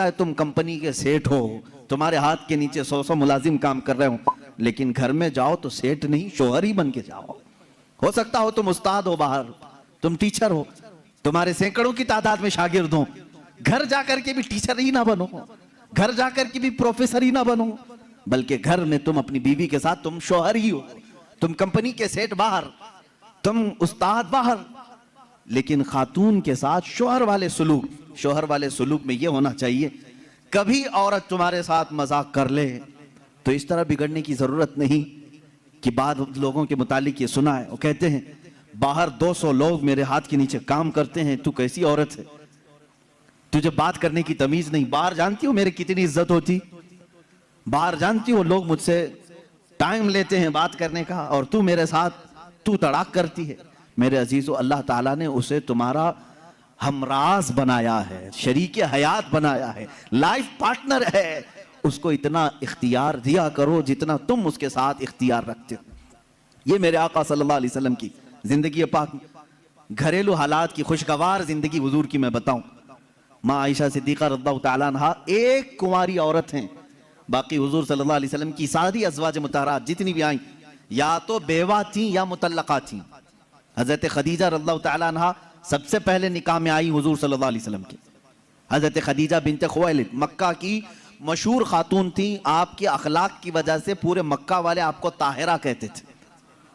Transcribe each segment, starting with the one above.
है तुम कंपनी के सेठ हो, तुम्हारे हाथ के नीचे 100 मुलाजिम काम कर रहे हो, लेकिन घर में जाओ तो सेठ नहीं शोहर ही बन के जाओ। हो सकता हो तुम उस्ताद हो, बाहर तुम टीचर हो, तुम्हारे सैकड़ों की तादाद में शागिर्द हो, घर जाकर के भी टीचर ही ना बनो, घर जाकर के भी प्रोफेसर ही ना बनो, बल्कि घर में तुम अपनी बीवी के साथ तुम शोहर ही हो। तुम कंपनी के सेठ बाहर, तुम उस्ताद बाहर, लेकिन खातून के साथ शोहर वाले सुलूक में यह होना चाहिए, कभी औरत तुम्हारे साथ मजाक कर ले तो इस तरह बिगड़ने की जरूरत नहीं कि बाद लोगों के मुतालिक ये सुना है, वो कहते हैं बाहर 200 लोग मेरे हाथ के नीचे काम करते हैं, तू कैसी औरत है, तुझे बात करने की तमीज नहीं। बाहर जानती हो मेरी कितनी इज्जत होती, बाहर जानती हो लोग मुझसे टाइम लेते हैं बात करने का, और तू मेरे साथ तू तड़ाक करती है। मेरे अजीजो, अल्लाह ताला ने उसे तुम्हारा हमराज बनाया है, शरीक हयात बनाया है, लाइफ पार्टनर है, उसको इतना इख्तियार दिया करो जितना तुम उसके साथ इख्तियार रखते हो। ये मेरे आका सल्लल्लाहु अलैहि वसल्लम की जिंदगी पाक, घरेलू हालात की खुशगवार जिंदगी हुजूर की मैं बताऊं। माँ आयशा सिद्दीक़ा रज़ियल्लाहु तआला अन्हा एक कुंवारी औरत हैं, बाकी हुजूर सल्लल्लाहु अलैहि वसल्लम की सारी अज़वाज मुतहरात जितनी भी आई या तो बेवा थी या मुतल्लका थी। हजरत खदीजा रज़ियल्लाहु तआला अन्हा सबसे पहले निकाह में आई हुजूर सल्लल्लाहु अलैहि वसल्लम के। हजरत खदीजा बिनते खुवैलिद मक्का की मशहूर खातून थी, आपके अखलाक की वजह से पूरे मक्का वाले आपको ताहिरा कहते थे,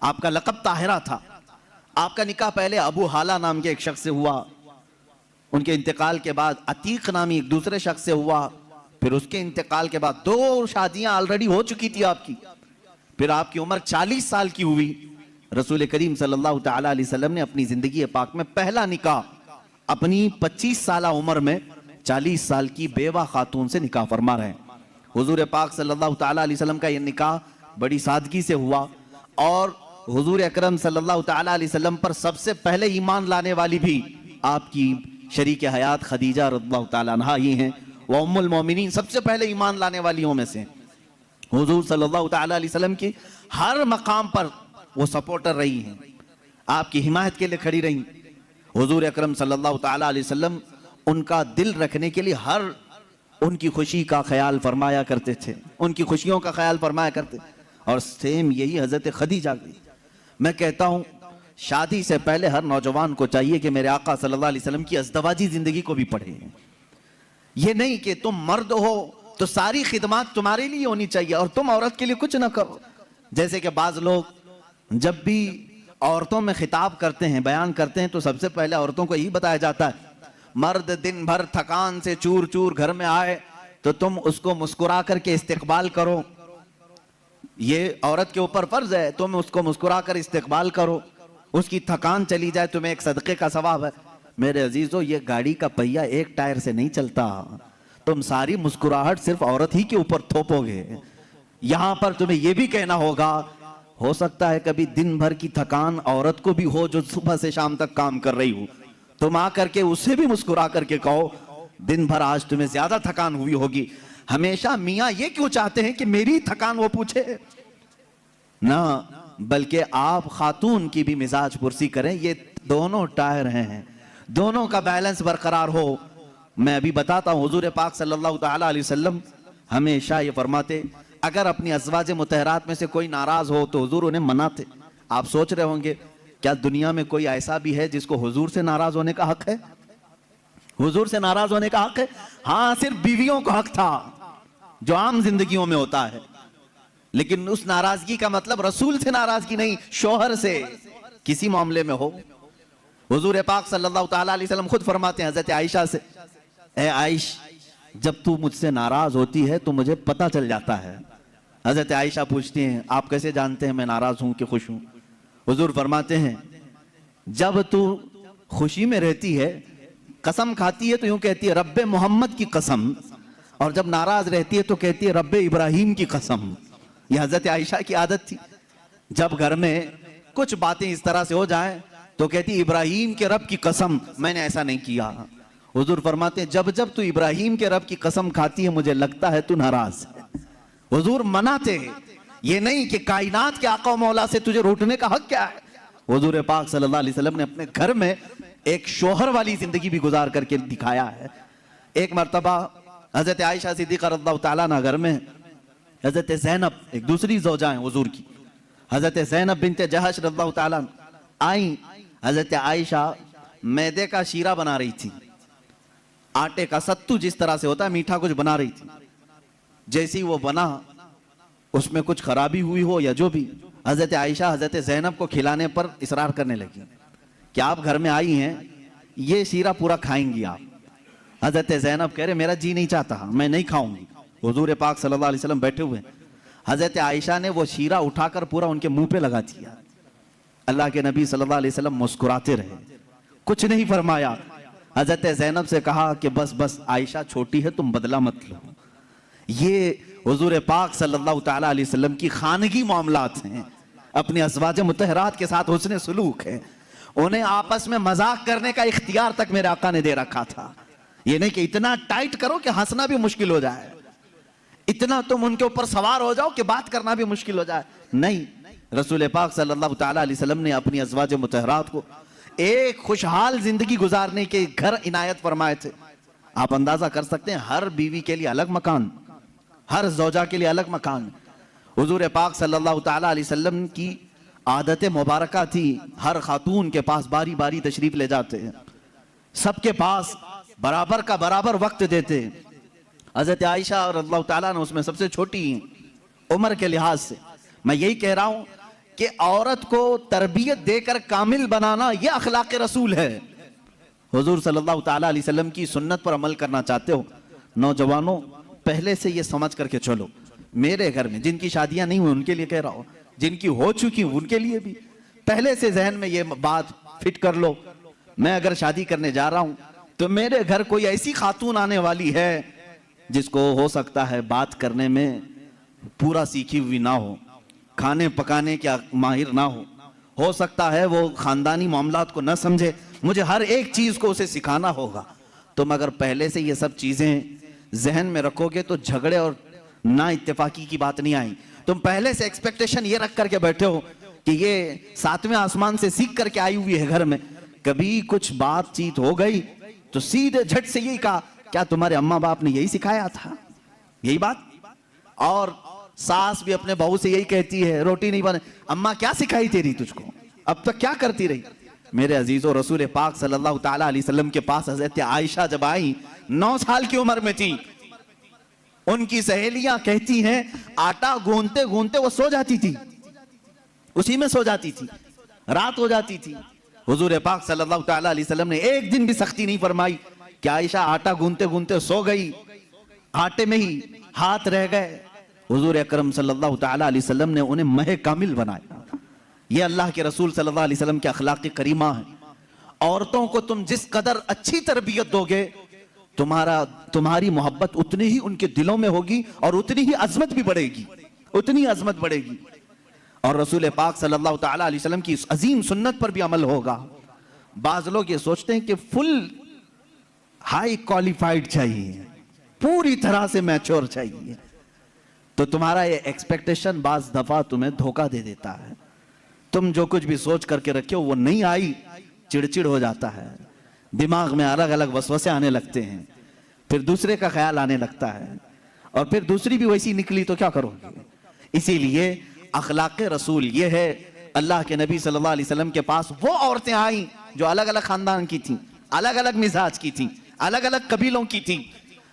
आपका लक़ब ताहिरा था। आपका निकाह पहले अबू हाला नाम के एक शख्स से हुआ, उनके इंतकाल के बाद अतीक नामी एक दूसरे शख्स से हुआ, फिर उसके इंतकाल के बाद 2 शादियां ऑलरेडी हो चुकी थी आपकी, फिर आपकी उम्र 40 साल की हुई। रसूल करीम सल्लल्लाहु तआला अलैहि वसल्लम ने अपनी जिंदगी पाक में पहला निकाह अपनी 25 साल उम्र में 40 साल की बेवा खातून से निकाह फरमा रहे हैं। हुजूर पाक सल्लल्लाहु तआला अलैहि वसल्लम का यह निकाह बड़ी सादगी से हुआ, और हुजूर अकरम सल्लल्लाहु तआला अलैहि वसल्लम पर सबसे पहले ईमान लाने वाली भी आपकी शरीक हयात खदीजा रज़ियल्लाहु तआला अन्हा ही हैं, वह उम्मुल मोमिनीन सबसे पहले ईमान लाने वालियों में से। हुजूर सल्लल्लाहु तआला अलैहि वसल्लम की हर मकाम पर वो सपोर्टर रही हैं, आपकी हिमायत के लिए खड़ी रही। हुजूर अकरम सल्लल्लाहु तआला अलैहि वसल्लम उनका दिल रखने के लिए हर उनकी खुशी का ख्याल फरमाया करते थे, उनकी खुशियों का ख्याल फरमाया करते। और सेम यही हजरत खदीजा की। मैं कहता हूं शादी से पहले हर नौजवान को चाहिए कि मेरे आका सल्लल्लाहु अलैहि वसल्लम की अज़दवाजी जिंदगी को भी पढ़े। ये नहीं कि तुम मर्द हो तो सारी खिदमत तुम्हारे लिए होनी चाहिए और तुम औरत के लिए कुछ ना करो। जैसे कि बाज लोग जब भी औरतों में खिताब करते हैं, बयान करते हैं, तो सबसे पहले औरतों को यही बताया जाता है, मर्द दिन भर थकान से चूर चूर घर में आए तो तुम उसको मुस्कुरा करके इस्तेकबाल करो, ये औरत के ऊपर फर्ज है, तुम उसको मुस्कुरा कर इस्तेकबाल करो, उसकी थकान चली जाए तुम्हें एक सदक़े का सवाब है। मेरे अजीजों, ये गाड़ी का पहिया एक टायर से नहीं चलता, तुम सारी मुस्कुराहट सिर्फ औरत ही के ऊपर थोपोगे। यहां पर तुम्हें यह भी कहना होगा, हो सकता है कभी दिन भर की थकान औरत को भी हो जो सुबह से शाम तक काम कर रही हो, तुम आकर के उसे भी मुस्कुरा करके कहो दिन भर आज तुम्हें ज्यादा थकान हुई होगी। हमेशा मियां ये क्यों चाहते हैं कि मेरी थकान वो पूछे ना, बल्कि आप खातून की भी मिजाज पुरसी करें। ये दोनों टायर हैं, दोनों का बैलेंस बरकरार हो। मैं अभी बताता हूं, हुजूर पाक सल्लल्लाहु तआला अलैहि वसल्लम हमेशा ये फरमाते, अगर अपनी अज़वाज मुतहरात में से कोई नाराज हो तो हुजूर उन्हें मनाते। आप सोच रहे होंगे क्या दुनिया में कोई ऐसा भी है जिसको हुजूर से नाराज होने का हक है? हुजूर से नाराज होने का हक है? हाँ, सिर्फ बीवियों को हक था जो आम जिंदगियों में होता है, लेकिन उस नाराजगी का मतलब रसूल से नाराजगी नहीं, शोहर से किसी मामले में हो। हुजूर पाक सल्लल्लाहु तआला अलैहि वसल्लम खुद फरमाते हैं हजरत आयशा से, ए आयश, जब तू मुझसे नाराज होती है तो मुझे पता चल जाता है। हजरत आयशा पूछती हैं, आप कैसे जानते हैं मैं नाराज हूं कि खुश हूं? हुजूर फरमाते हैं, जब तू खुशी में रहती है, कसम खाती है तो यूं कहती है रब्बे मोहम्मद की कसम, और जब नाराज रहती है तो कहती है रब्बे इब्राहिम की कसम। यह हजरत आयशा की आदत थी, जब घर में कुछ बातें इस तरह से हो जाएं तो कहती इब्राहिम के रब की कसम मैंने ऐसा नहीं किया। हुजूर फरमाते हैं, जब जब तू इब्राहिम के रब की कसम खाती है मुझे लगता है तू नाराज है। हुजूर मनाते हैं, ये नहीं कि कायनात के आका मौला से तुझे रूठने का हक क्या है। हुजूर पाक सल्लल्लाहु अलैहि वसल्लम ने अपने घर में एक शोहर वाली जिंदगी भी गुजार करके दिखाया है। एक मर्तबा हजरत आयशा सिद्दीक़ा रज़ियल्लाहु ताला अन्हा घर में, हजरत ज़ैनब एक दूसरी ज़ौजा हैं हुजूर की, हजरत ज़ैनब बिन्त जहश रज़ियल्लाहु ताला आई। हजरत आयशा मैदे का शीरा बना रही थी, आटे का सत्तू जिस तरह से होता है मीठा कुछ बना रही थी। जैसे ही वो बना उसमें कुछ खराबी हुई हो या जो भी, हजरत आयशा हजरत ज़ैनब को खिलाने पर इसरार करने लगी कि आप घर में आई हैं, ये शीरा पूरा खाएंगी आप। हजरत ज़ैनब कह रहे मेरा जी नहीं चाहता, मैं नहीं खाऊंगी। हुजूर पाक सल्लल्लाहु अलैहि वसल्लम बैठे हुए, हजरत आयशा ने वो शीरा उठाकर पूरा उनके मुंह पे लगा दिया। अल्लाह के नबी सल्लल्लाहु अलैहि वसल्लम मुस्कुराते रहे, कुछ नहीं फरमाया। हजरत ज़ैनब से कहा कि बस बस आयशा छोटी है, तुम बदला मत लो। ये हुजूर पाक सल्लल्लाहु ताला अलैहि वसल्लम की खानगी मामलात हैं, अपनी अज़वाज मुतहरात के साथ हुस्न सुलूक है। उन्हें आपस में मजाक करने का इख्तियार तक मेरे आका ने दे रखा था। ये नहीं कि इतना टाइट करो कि हंसना भी मुश्किल हो जाए, इतना तुम उनके ऊपर सवार हो जाओ कि बात करना भी मुश्किल हो जाए। नहीं, रसूल पाक सल्लल्लाहु ताला अलैहि वसल्लम ने अपनी अज़वाज मुतहरात को एक खुशहाल जिंदगी गुजारने के घर इनायत फरमाए थे। आप अंदाजा कर सकते हैं, हर बीवी के लिए अलग मकान, हर ज़ौजा के लिए अलग मकान। हुजूर पाक सल्लल्लाहु ताला अलैहि वसल्लम की आदत मुबारका थी, हर खातून के पास बारी बारी तशरीफ ले जाते हैं, सबके पास बराबर का बराबर वक्त देते। हजरत आयशा रज़ियल्लाहु ताला ने उसमें सबसे छोटी उम्र के लिहाज से। मैं यही कह रहा हूं कि औरत को तरबियत देकर कामिल बनाना यह अखलाक रसूल है। हुजूर सल्लल्लाहु ताला अलैहि वसल्लम की सुन्नत पर अमल करना चाहते हो नौजवानों, पहले से ये समझ करके चलो। मेरे घर में जिनकी शादियां नहीं हुई उनके लिए कह रहा हूं, जिनकी हो चुकी उनके लिए भी पहले से जहन में ये बात फिट कर लो, मैं अगर शादी करने जा रहा हूं तो मेरे घर कोई ऐसी खातून आने वाली है जिसको हो सकता है बात करने में पूरा सीखी हुई ना हो, खाने पकाने के माहिर ना हो सकता है वो खानदानी मामलात को ना समझे, मुझे हर एक चीज को उसे सिखाना होगा। तुम अगर पहले से ये सब चीजें जहन में रखोगे तो झगड़े और ना इत्तेफाकी की बात नहीं आई। तुम पहले से एक्सपेक्टेशन ये रख करके बैठे हो कि ये 7वें आसमान से सीख करके आई हुई है घर में, कभी कुछ बातचीत हो गई तो सीधे झट से यही कहा क्या तुम्हारे अम्मा बाप ने यही सिखाया था, यही बात। और सास भी अपने बहू से यही कहती है रोटी नहीं बने, अम्मा क्या सिखाई तेरी तुझको, अब तक क्या करती रही। मेरे अजीजों, रसूल पाक सल्लल्लाहु ताला अलैहि वसल्लम के पास हजरत आयशा जब आई 9 साल की उम्र में थी, उनकी सहेलियां कहती हैं आटा गूंथते गूंथते वो सो जाती थी, उसी में सो जाती थी, रात हो जाती थी। हुजूर पाक सल्लल्लाहु ताला अलैहि वसल्लम ने एक दिन भी सख्ती नहीं फरमाई कि आयशा आटा गूंथते गूंथते सो गई, आटे में ही हाथ रह गए। हुजूर अकरम सल्लल्लाहु ताला अलैहि वसल्लम ने उन्हें मह कामिल बनाया। ये अल्लाह के रसूल सल्लल्लाहु अलैहि वसल्लम के अखलाक करीमा है। औरतों को तुम जिस कदर अच्छी तरबियत दोगे, तुम्हारी मोहब्बत उतनी ही उनके दिलों में होगी और उतनी ही अजमत भी बढ़ेगी, उतनी अजमत बढ़ेगी। और रसूल पाक सल्लल्लाहु ताला अलैहि वसल्लम की इस अजीम सुन्नत पर भी अमल होगा। बाज लोग ये सोचते हैं कि फुल हाई क्वालिफाइड चाहिए, पूरी तरह से मैच्योर चाहिए, तो तुम्हारा ये एक्सपेक्टेशन बाज दफा तुम्हें धोखा दे देता है। तुम जो कुछ भी सोच करके रखे हो वो नहीं आई, चिड़चिड़ हो जाता है, दिमाग में अलग अलग वसवसे आने लगते हैं, फिर दूसरे का ख्याल आने लगता है, और फिर दूसरी भी वैसी निकली तो क्या करोगे। इसीलिए अखलाक रसूल ये है। अल्लाह के नबी सल्लल्लाहु अलैहि वसल्लम के पास वो औरतें आई जो अलग अलग खानदान की थी, अलग अलग मिजाज की थी, अलग अलग कबीलों की थी।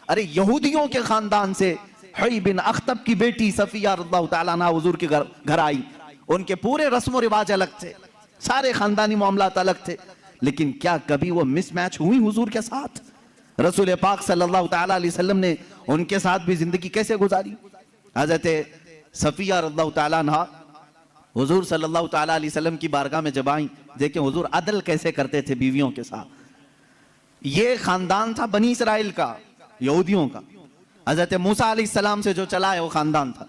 अरे यहूदियों के खानदान से हुई बिन अख्तब की बेटी सफिया रज़ियल्लाहु ताला अन्हा हुजूर के घर आई, उनके पूरे रस्म और रिवाज अलग थे, सारे खानदानी मामलात अलग थे, लेकिन क्या कभी वो मिसमैच हुई हुजूर के साथ। रसूल पाक सल्लल्लाहु ताला अलैहि वसल्लम ने उनके साथ भी जिंदगी कैसे गुजारी। हजरत सफिया रज़ियल्लाहु ताला अन्हा हुजूर सल्लल्लाहु ताला अलैहि वसल्लम की बारगाह में जब आई, देखें हुजूर अदल कैसे करते थे बीवियों के साथ। ये खानदान था बनी इसराइल का, यहूदियों का, हजरत मूसा अलैहिस्सलाम से जो चला है वो खानदान था।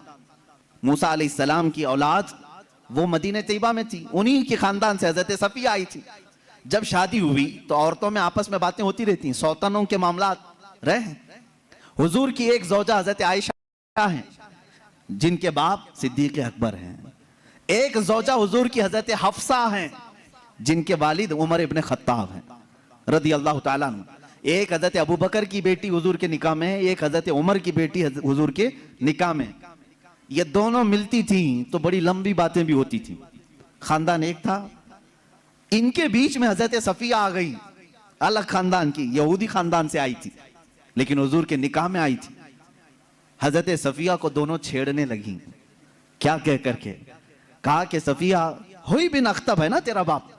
मूसा अलैहिस्सलाम की औलाद वो मदीने तैयबा में थी, उन्हीं के खानदान से हजरत सफिया आई थी। जब शादी हुई तो औरतों में आपस में बातें होती रहती, सौतनों के मामलात रहे। हुजूर की एक ज़ौजा हजरत आयशा हैं जिनके बाप सिद्दीक अकबर हैं, एक ज़ौजा हुजूर की हजरत हफ्सा हैं जिनके वालिद उमर इब्न खत्ताब हैं रदी अल्लाह ताला अन्हु, एक हजरत अबू बकर की बेटी हुजूर के निकाह में है, एक हजरत उमर की बेटी हुजूर के निकाह में। ये दोनों मिलती थी तो बड़ी लंबी बातें भी होती थी। खानदान एक था, इनके बीच में हजरत सफिया आ गई, अलग खानदान की, यहूदी खानदान से आई थी, लेकिन हुजूर के निकाह में आई थी। हजरत सफिया को दोनों छेड़ने लगी। क्या कह करके? कहा कि सफिया, हुई बिन अख्तब है ना तेरा बाप,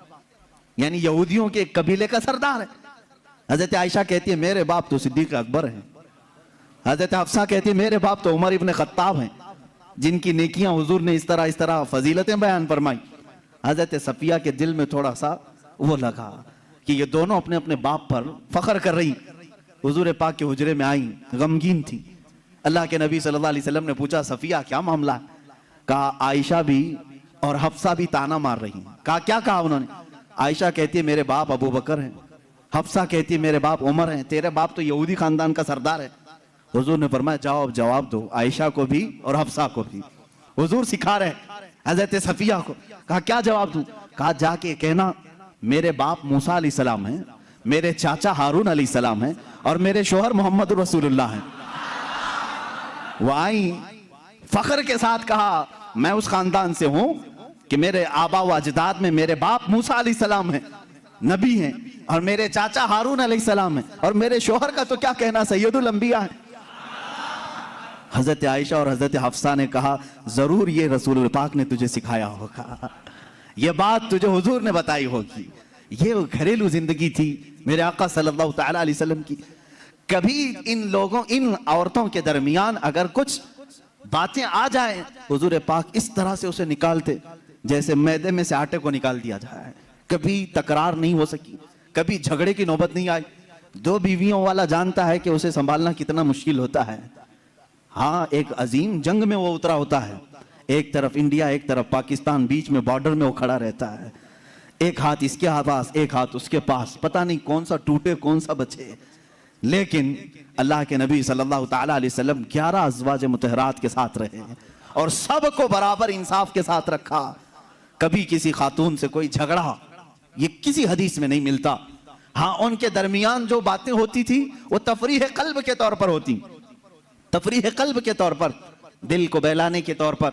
यानी यहूदियों के एक कबीले का सरदार है। हजरत आयशा कहती है मेरे बाप तो सिद्दीक अकबर हैं। हजरत हफ्सा कहती है मेरे बाप तो उमर इब्न खत्ताब हैं, जिनकी नेकियां हुजूर ने इस तरह फजीलतें बयान फरमाई। हजरत सफिया के दिल में थोड़ा सा वो लगा कि ये दोनों अपने अपने बाप पर फख्र कर रही। हुजूर पाक के हुजरे में आई, गमगीन थी। अल्लाह के नबी सल्लल्लाहु अलैहि वसल्लम ने पूछा सफिया क्या मामला है? कहा आयशा भी और हफ्सा भी ताना मार रही हैं। कहा क्या कहा उन्होंने? आयशा कहती है मेरे बाप अबू बकर हैं, हफ्सा कहती है मेरे बाप उमर हैं, तेरे बाप तो यहूदी खानदान का सरदार है। हुजूर ने फरमाया जाओ अब जवाब दो, आयशा को भी और हफ्सा को भी। हुजूर सिखा रहे हजरत सफिया को। कहा क्या जवाब दूं? कहा जाके कहना मेरे बाप मूसा अलैहिस्सलाम हैं, मेरे चाचा हारून अलैहिस्सलाम हैं और मेरे शोहर मोहम्मद रसूलुल्लाह हैं। वो आई फख्र के साथ कहा मैं उस खानदान से हूं कि मेरे आबा व अजदाद में मेरे बाप मूसा अलैहिस्सलाम हैं, नबी हैं, और मेरे चाचा हारून अलैहिस्सलाम हैं, और मेरे शोहर का तो क्या कहना सैयदुल अंबिया है। हजरत आयशा और हजरत हफ्सा ने कहा जरूर ये रसूल पाक ने तुझे सिखाया होगा, ये बात तुझे हुजूर ने बताई होगी। ये घरेलू जिंदगी थी मेरे आका सल्लल्लाहु तआला अलैहि वसल्लम की। कभी इन लोगों, इन औरतों के दरमियान अगर कुछ बातें आ जाए, हुजूर पाक इस तरह से उसे निकालते जैसे मैदे में से आटे को निकाल दिया जाए। कभी तकरार नहीं हो सकी, कभी झगड़े की नौबत नहीं आई। दो बीवियों वाला जानता है कि उसे संभालना कितना मुश्किल होता है। हाँ, एक अजीम जंग में वो उतरा होता है, एक तरफ इंडिया एक तरफ पाकिस्तान, बीच में बॉर्डर में वो खड़ा रहता है। एक हाथ इसके पास, एक हाथ उसके पास, पता नहीं कौन सा टूटे कौन सा बचे। लेकिन अल्लाह के नबी सल्लल्लाहु तआला अलैहि वसल्लम 11 अज़वाज मुतहरात के साथ रहे और सबको बराबर इंसाफ के साथ रखा। कभी किसी खातून से कोई झगड़ा, ये किसी हदीस में नहीं मिलता। हाँ, उनके दरमियान जो बातें होती थी वो तफरीह कल्ब के तौर पर होती, तफरीह कल्ब के तौर पर, दिल को बहलाने के तौर पर।